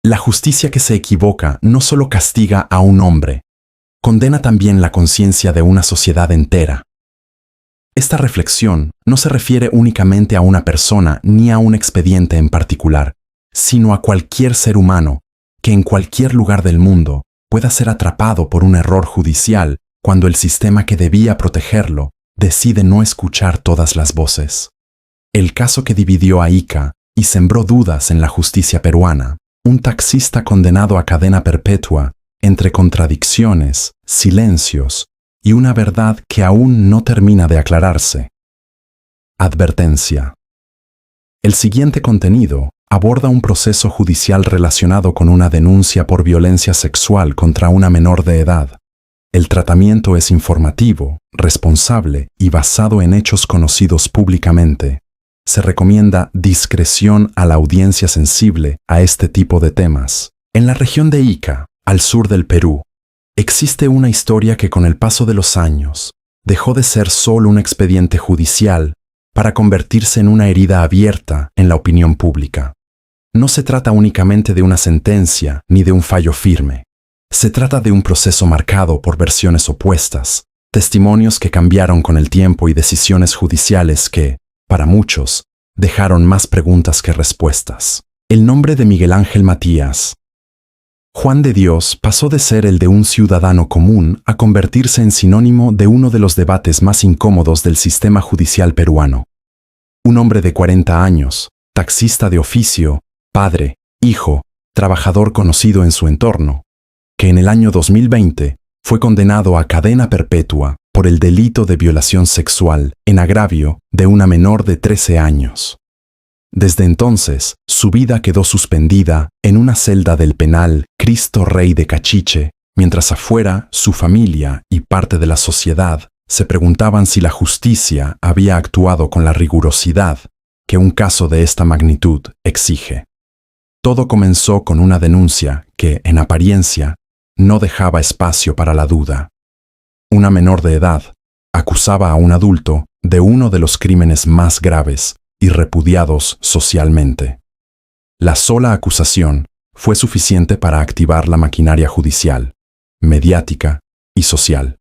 La justicia que se equivoca no solo castiga a un hombre, condena también la conciencia de una sociedad entera. Esta reflexión no se refiere únicamente a una persona ni a un expediente en particular, sino a cualquier ser humano que en cualquier lugar del mundo pueda ser atrapado por un error judicial cuando el sistema que debía protegerlo decide no escuchar todas las voces. El caso que dividió a Ica y sembró dudas en la justicia peruana, un taxista condenado a cadena perpetua entre contradicciones, silencios y una verdad que aún no termina de aclararse. Advertencia. El siguiente contenido aborda un proceso judicial relacionado con una denuncia por violencia sexual contra una menor de edad. El tratamiento es informativo, responsable y basado en hechos conocidos públicamente. Se recomienda discreción a la audiencia sensible a este tipo de temas. En la región de Ica, al sur del Perú, existe una historia que con el paso de los años dejó de ser solo un expediente judicial para convertirse en una herida abierta en la opinión pública. No se trata únicamente de una sentencia ni de un fallo firme. Se trata de un proceso marcado por versiones opuestas, testimonios que cambiaron con el tiempo y decisiones judiciales que, para muchos, dejaron más preguntas que respuestas. El nombre de Miguel Ángel Matías, Juan de Dios, pasó de ser el de un ciudadano común a convertirse en sinónimo de uno de los debates más incómodos del sistema judicial peruano. Un hombre de 40 años, taxista de oficio, padre, hijo, trabajador conocido en su entorno, que en el año 2020 fue condenado a cadena perpetua por el delito de violación sexual en agravio de una menor de 13 años. Desde entonces, su vida quedó suspendida en una celda del penal Cristo Rey de Cachiche, mientras afuera su familia y parte de la sociedad se preguntaban si la justicia había actuado con la rigurosidad que un caso de esta magnitud exige. Todo comenzó con una denuncia que, en apariencia, no dejaba espacio para la duda. Una menor de edad acusaba a un adulto de uno de los crímenes más graves y repudiados socialmente. La sola acusación fue suficiente para activar la maquinaria judicial, mediática y social.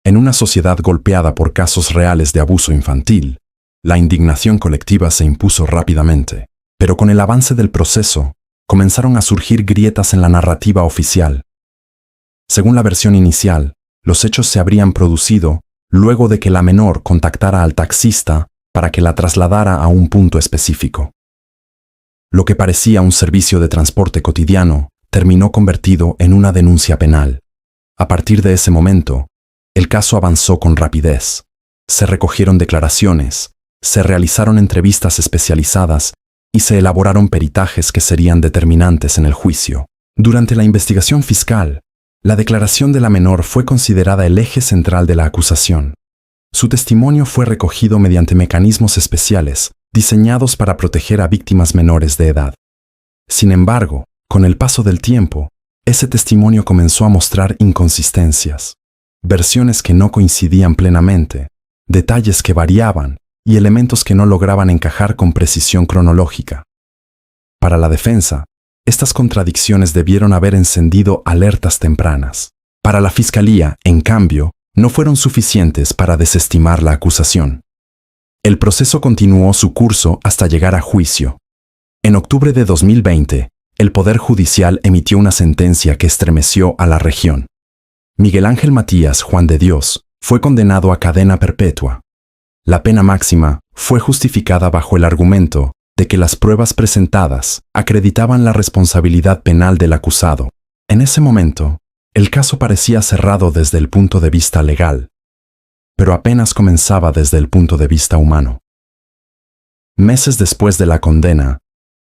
En una sociedad golpeada por casos reales de abuso infantil, la indignación colectiva se impuso rápidamente, pero con el avance del proceso, comenzaron a surgir grietas en la narrativa oficial. Según la versión inicial, los hechos se habrían producido luego de que la menor contactara al taxista para que la trasladara a un punto específico. Lo que parecía un servicio de transporte cotidiano terminó convertido en una denuncia penal. A partir de ese momento, el caso avanzó con rapidez. Se recogieron declaraciones, se realizaron entrevistas especializadas y se elaboraron peritajes que serían determinantes en el juicio. Durante la investigación fiscal, la declaración de la menor fue considerada el eje central de la acusación. Su testimonio fue recogido mediante mecanismos especiales, diseñados para proteger a víctimas menores de edad. Sin embargo, con el paso del tiempo, ese testimonio comenzó a mostrar inconsistencias, versiones que no coincidían plenamente, detalles que variaban y elementos que no lograban encajar con precisión cronológica. Para la defensa, estas contradicciones debieron haber encendido alertas tempranas. Para la Fiscalía, en cambio, no fueron suficientes para desestimar la acusación. El proceso continuó su curso hasta llegar a juicio. En octubre de 2020, el Poder Judicial emitió una sentencia que estremeció a la región. Miguel Ángel Matías Juan de Dios fue condenado a cadena perpetua. La pena máxima fue justificada bajo el argumento de que las pruebas presentadas acreditaban la responsabilidad penal del acusado. En ese momento, el caso parecía cerrado desde el punto de vista legal, pero apenas comenzaba desde el punto de vista humano. Meses después de la condena,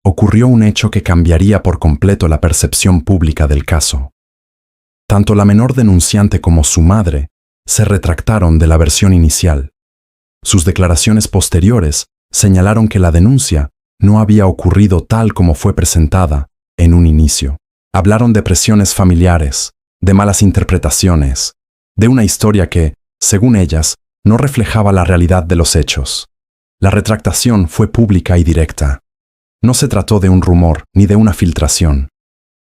ocurrió un hecho que cambiaría por completo la percepción pública del caso. Tanto la menor denunciante como su madre se retractaron de la versión inicial. Sus declaraciones posteriores señalaron que la denuncia no había ocurrido tal como fue presentada en un inicio. Hablaron de presiones familiares, de malas interpretaciones, de una historia que, según ellas, no reflejaba la realidad de los hechos. La retractación fue pública y directa. No se trató de un rumor ni de una filtración.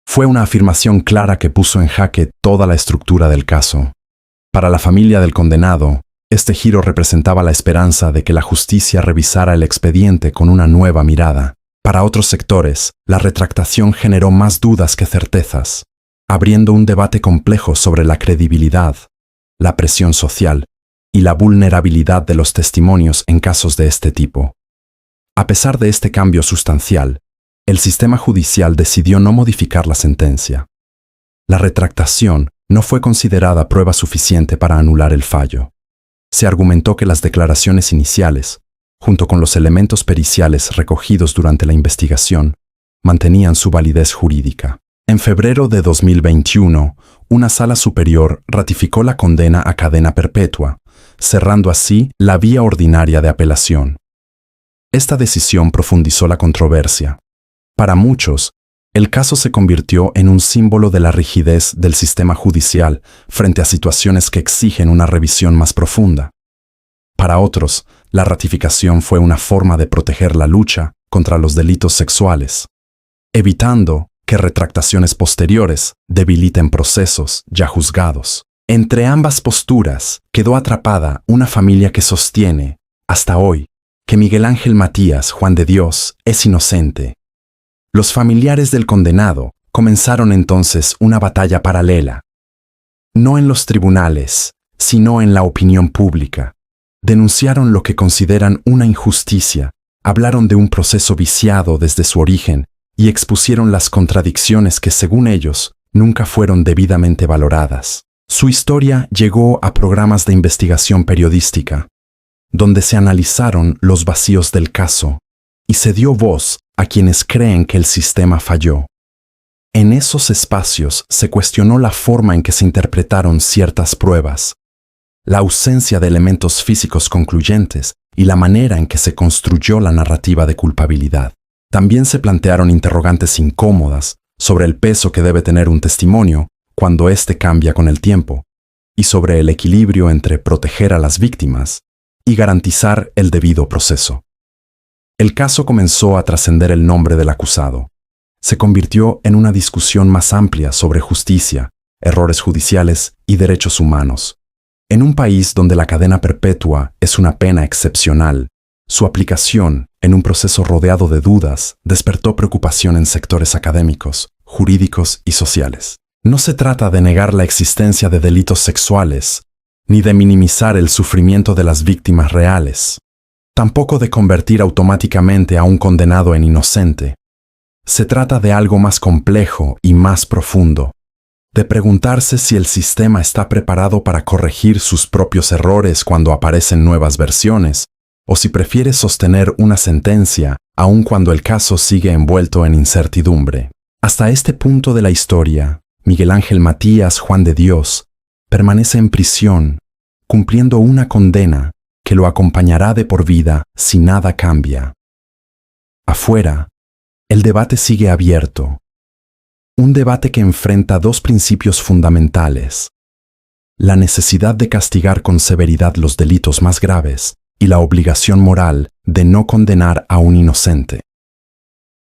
Fue una afirmación clara que puso en jaque toda la estructura del caso. Para la familia del condenado, este giro representaba la esperanza de que la justicia revisara el expediente con una nueva mirada. Para otros sectores, la retractación generó más dudas que certezas, abriendo un debate complejo sobre la credibilidad, la presión social y la vulnerabilidad de los testimonios en casos de este tipo. A pesar de este cambio sustancial, el sistema judicial decidió no modificar la sentencia. La retractación no fue considerada prueba suficiente para anular el fallo. Se argumentó que las declaraciones iniciales, junto con los elementos periciales recogidos durante la investigación, mantenían su validez jurídica. En febrero de 2021, una sala superior ratificó la condena a cadena perpetua, cerrando así la vía ordinaria de apelación. Esta decisión profundizó la controversia. Para muchos, el caso se convirtió en un símbolo de la rigidez del sistema judicial frente a situaciones que exigen una revisión más profunda. Para otros, la ratificación fue una forma de proteger la lucha contra los delitos sexuales, evitando que retractaciones posteriores debiliten procesos ya juzgados. Entre ambas posturas quedó atrapada una familia que sostiene, hasta hoy, que Miguel Ángel Matías Juan de Dios es inocente. Los familiares del condenado comenzaron entonces una batalla paralela. No en los tribunales, sino en la opinión pública. Denunciaron lo que consideran una injusticia, hablaron de un proceso viciado desde su origen y expusieron las contradicciones que, según ellos, nunca fueron debidamente valoradas. Su historia llegó a programas de investigación periodística, donde se analizaron los vacíos del caso y se dio voz a quienes creen que el sistema falló. En esos espacios se cuestionó la forma en que se interpretaron ciertas pruebas, la ausencia de elementos físicos concluyentes y la manera en que se construyó la narrativa de culpabilidad. También se plantearon interrogantes incómodas sobre el peso que debe tener un testimonio cuando éste cambia con el tiempo, y sobre el equilibrio entre proteger a las víctimas y garantizar el debido proceso. El caso comenzó a trascender el nombre del acusado. Se convirtió en una discusión más amplia sobre justicia, errores judiciales y derechos humanos. En un país donde la cadena perpetua es una pena excepcional, su aplicación, en un proceso rodeado de dudas, despertó preocupación en sectores académicos, jurídicos y sociales. No se trata de negar la existencia de delitos sexuales, ni de minimizar el sufrimiento de las víctimas reales. Tampoco de convertir automáticamente a un condenado en inocente. Se trata de algo más complejo y más profundo, de preguntarse si el sistema está preparado para corregir sus propios errores cuando aparecen nuevas versiones, o si prefiere sostener una sentencia aun cuando el caso sigue envuelto en incertidumbre. Hasta este punto de la historia, Miguel Ángel Matías Juan de Dios permanece en prisión, cumpliendo una condena que lo acompañará de por vida si nada cambia. Afuera, el debate sigue abierto. Un debate que enfrenta dos principios fundamentales: la necesidad de castigar con severidad los delitos más graves y la obligación moral de no condenar a un inocente.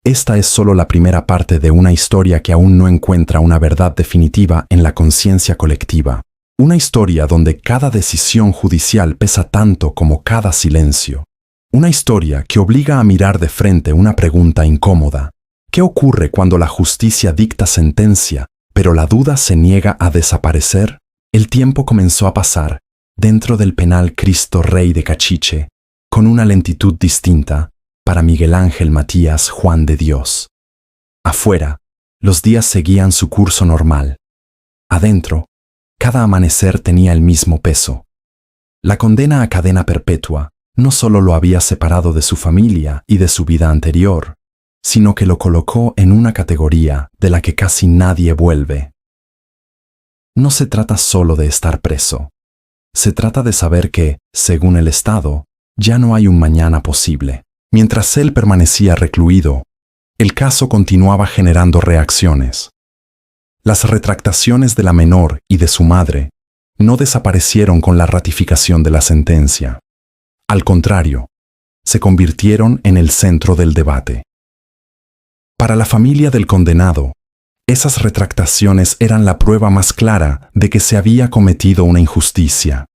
Esta es solo la primera parte de una historia que aún no encuentra una verdad definitiva en la conciencia colectiva. Una historia donde cada decisión judicial pesa tanto como cada silencio. Una historia que obliga a mirar de frente una pregunta incómoda. ¿Qué ocurre cuando la justicia dicta sentencia, pero la duda se niega a desaparecer? El tiempo comenzó a pasar dentro del penal Cristo Rey de Cachiche, con una lentitud distinta para Miguel Ángel Matías Juan de Dios. Afuera, los días seguían su curso normal. Adentro, cada amanecer tenía el mismo peso. La condena a cadena perpetua no solo lo había separado de su familia y de su vida anterior, sino que lo colocó en una categoría de la que casi nadie vuelve. No se trata solo de estar preso. Se trata de saber que, según el Estado, ya no hay un mañana posible. Mientras él permanecía recluido, el caso continuaba generando reacciones. Las retractaciones de la menor y de su madre no desaparecieron con la ratificación de la sentencia. Al contrario, se convirtieron en el centro del debate. Para la familia del condenado, Esas retractaciones eran la prueba más clara de que se había cometido una injusticia.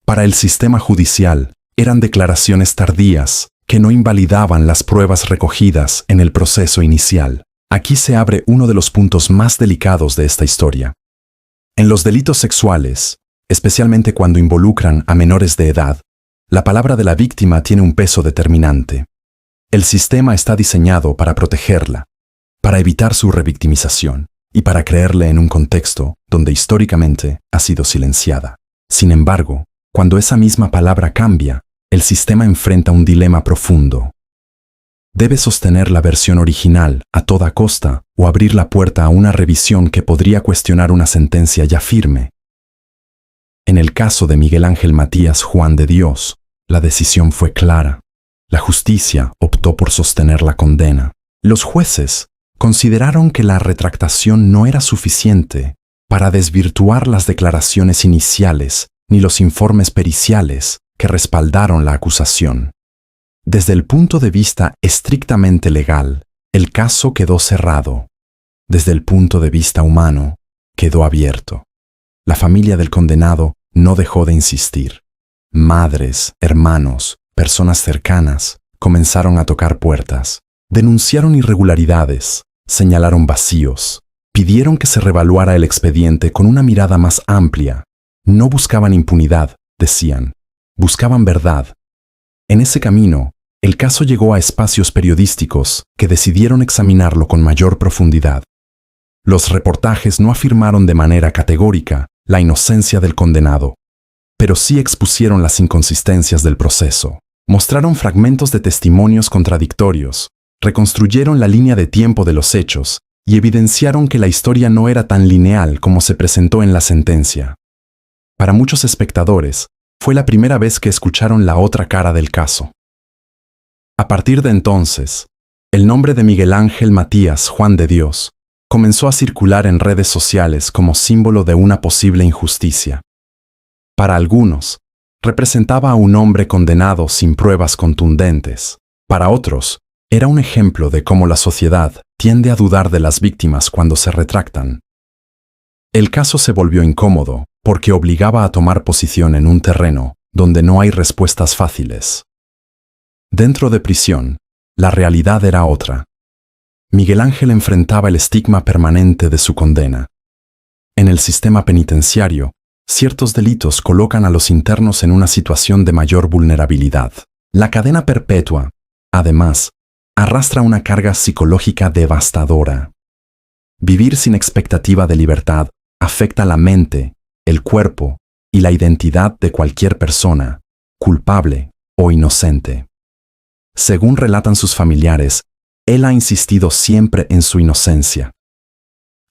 Para el sistema judicial, eran declaraciones tardías que no invalidaban las pruebas recogidas en el proceso inicial. Aquí se abre uno de los puntos más delicados de esta historia. En los delitos sexuales, especialmente cuando involucran a menores de edad, la palabra de la víctima tiene un peso determinante. El sistema está diseñado para protegerla, para evitar su revictimización y para creerle en un contexto donde históricamente ha sido silenciada. Sin embargo, cuando esa misma palabra cambia, el sistema enfrenta un dilema profundo. Debe sostener la versión original a toda costa o abrir la puerta a una revisión que podría cuestionar una sentencia ya firme. En el caso de Miguel Ángel Matías Juan de Dios, la decisión fue clara. La justicia optó por sostener la condena. Los jueces consideraron que la retractación no era suficiente para desvirtuar las declaraciones iniciales ni los informes periciales que respaldaron la acusación. Desde el punto de vista estrictamente legal, el caso quedó cerrado. Desde el punto de vista humano, quedó abierto. La familia del condenado no dejó de insistir. Madres, hermanos, personas cercanas comenzaron a tocar puertas, denunciaron irregularidades, señalaron vacíos, pidieron que se revaluara el expediente con una mirada más amplia. No buscaban impunidad, decían, buscaban verdad. En ese camino, el caso llegó a espacios periodísticos que decidieron examinarlo con mayor profundidad. Los reportajes no afirmaron de manera categórica la inocencia del condenado, pero sí expusieron las inconsistencias del proceso. Mostraron fragmentos de testimonios contradictorios, reconstruyeron la línea de tiempo de los hechos y evidenciaron que la historia no era tan lineal como se presentó en la sentencia. Para muchos espectadores, fue la primera vez que escucharon la otra cara del caso. A partir de entonces, el nombre de Miguel Ángel Matías Juan de Dios comenzó a circular en redes sociales como símbolo de una posible injusticia. Para algunos, representaba a un hombre condenado sin pruebas contundentes. Para otros, era un ejemplo de cómo la sociedad tiende a dudar de las víctimas cuando se retractan. El caso se volvió incómodo porque obligaba a tomar posición en un terreno donde no hay respuestas fáciles. Dentro de prisión, la realidad era otra. Miguel Ángel enfrentaba el estigma permanente de su condena. En el sistema penitenciario, ciertos delitos colocan a los internos en una situación de mayor vulnerabilidad. La cadena perpetua, además, arrastra una carga psicológica devastadora. Vivir sin expectativa de libertad afecta la mente, el cuerpo y la identidad de cualquier persona, culpable o inocente. Según relatan sus familiares, él ha insistido siempre en su inocencia.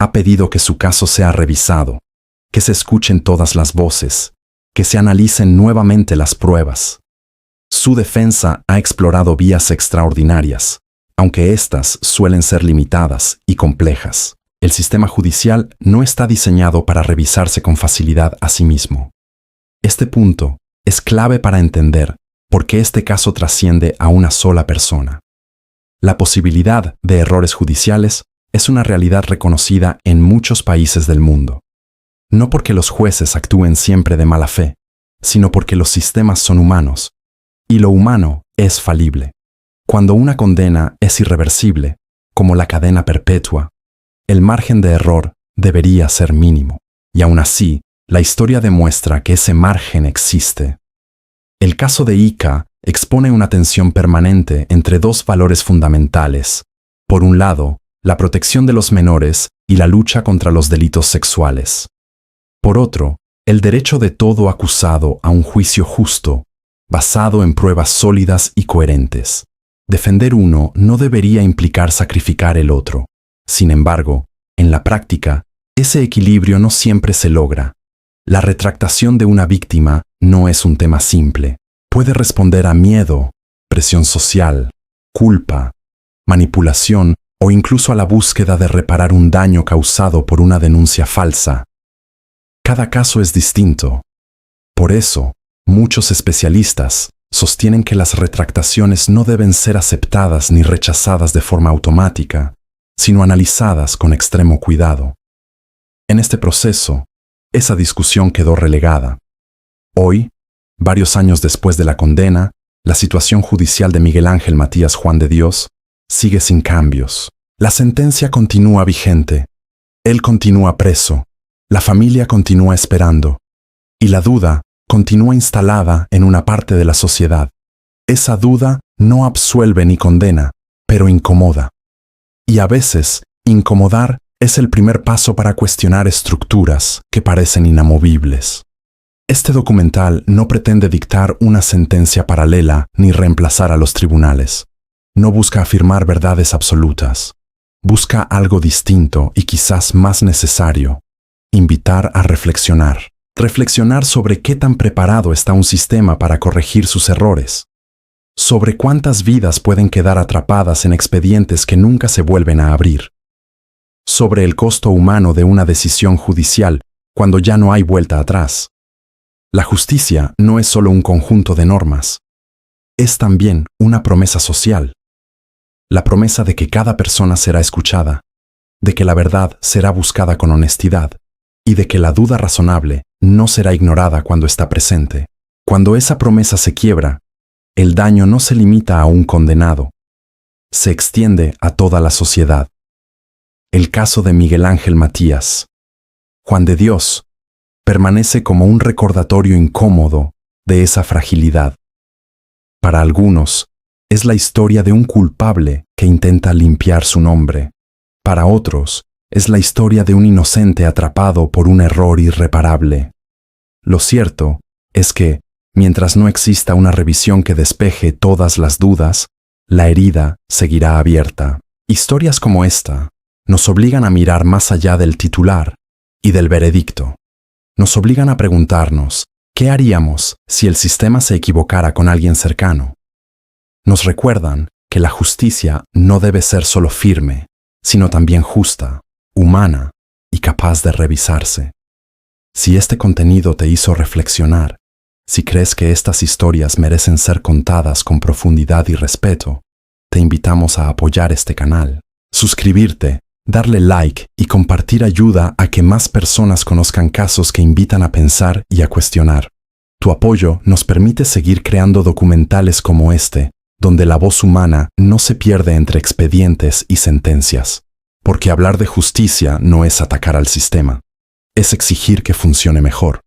Ha pedido que su caso sea revisado, que se escuchen todas las voces, que se analicen nuevamente las pruebas. Su defensa ha explorado vías extraordinarias, aunque éstas suelen ser limitadas y complejas. El sistema judicial no está diseñado para revisarse con facilidad a sí mismo. Este punto es clave para entender por qué este caso trasciende a una sola persona. La posibilidad de errores judiciales es una realidad reconocida en muchos países del mundo. No porque los jueces actúen siempre de mala fe, sino porque los sistemas son humanos, y lo humano es falible. Cuando una condena es irreversible, como la cadena perpetua, el margen de error debería ser mínimo, y aún así, la historia demuestra que ese margen existe. El caso de Ica expone una tensión permanente entre dos valores fundamentales. Por un lado, la protección de los menores y la lucha contra los delitos sexuales. Por otro, el derecho de todo acusado a un juicio justo, basado en pruebas sólidas y coherentes. Defender uno no debería implicar sacrificar el otro. Sin embargo, en la práctica, ese equilibrio no siempre se logra. La retractación de una víctima no es un tema simple. Puede responder a miedo, presión social, culpa, manipulación o incluso a la búsqueda de reparar un daño causado por una denuncia falsa. Cada caso es distinto. Por eso, muchos especialistas sostienen que las retractaciones no deben ser aceptadas ni rechazadas de forma automática, sino analizadas con extremo cuidado. En este proceso, esa discusión quedó relegada. Hoy, varios años después de la condena, la situación judicial de Miguel Ángel Matías Juan de Dios sigue sin cambios. La sentencia continúa vigente. Él continúa preso. La familia continúa esperando. Y la duda continúa instalada en una parte de la sociedad. Esa duda no absuelve ni condena, pero incomoda. Y a veces, incomodar es el primer paso para cuestionar estructuras que parecen inamovibles. Este documental no pretende dictar una sentencia paralela ni reemplazar a los tribunales. No busca afirmar verdades absolutas. Busca algo distinto y quizás más necesario: invitar a reflexionar. Reflexionar sobre qué tan preparado está un sistema para corregir sus errores. Sobre cuántas vidas pueden quedar atrapadas en expedientes que nunca se vuelven a abrir. Sobre el costo humano de una decisión judicial cuando ya no hay vuelta atrás. La justicia no es solo un conjunto de normas. Es también una promesa social. La promesa de que cada persona será escuchada, de que la verdad será buscada con honestidad y de que la duda razonable no será ignorada cuando está presente. Cuando esa promesa se quiebra, el daño no se limita a un condenado, se extiende a toda la sociedad. El caso de Miguel Ángel Matías Juan de Dios permanece como un recordatorio incómodo de esa fragilidad. Para algunos, es la historia de un culpable que intenta limpiar su nombre. Para otros, es la historia de un inocente atrapado por un error irreparable. Lo cierto es que, mientras no exista una revisión que despeje todas las dudas, la herida seguirá abierta. Historias como esta nos obligan a mirar más allá del titular y del veredicto. Nos obligan a preguntarnos, ¿qué haríamos si el sistema se equivocara con alguien cercano? Nos recuerdan que la justicia no debe ser solo firme, sino también justa, humana y capaz de revisarse. Si este contenido te hizo reflexionar, si crees que estas historias merecen ser contadas con profundidad y respeto, te invitamos a apoyar este canal, suscribirte, darle like y compartir ayuda a que más personas conozcan casos que invitan a pensar y a cuestionar. Tu apoyo nos permite seguir creando documentales como este, donde la voz humana no se pierde entre expedientes y sentencias. Porque hablar de justicia no es atacar al sistema, es exigir que funcione mejor.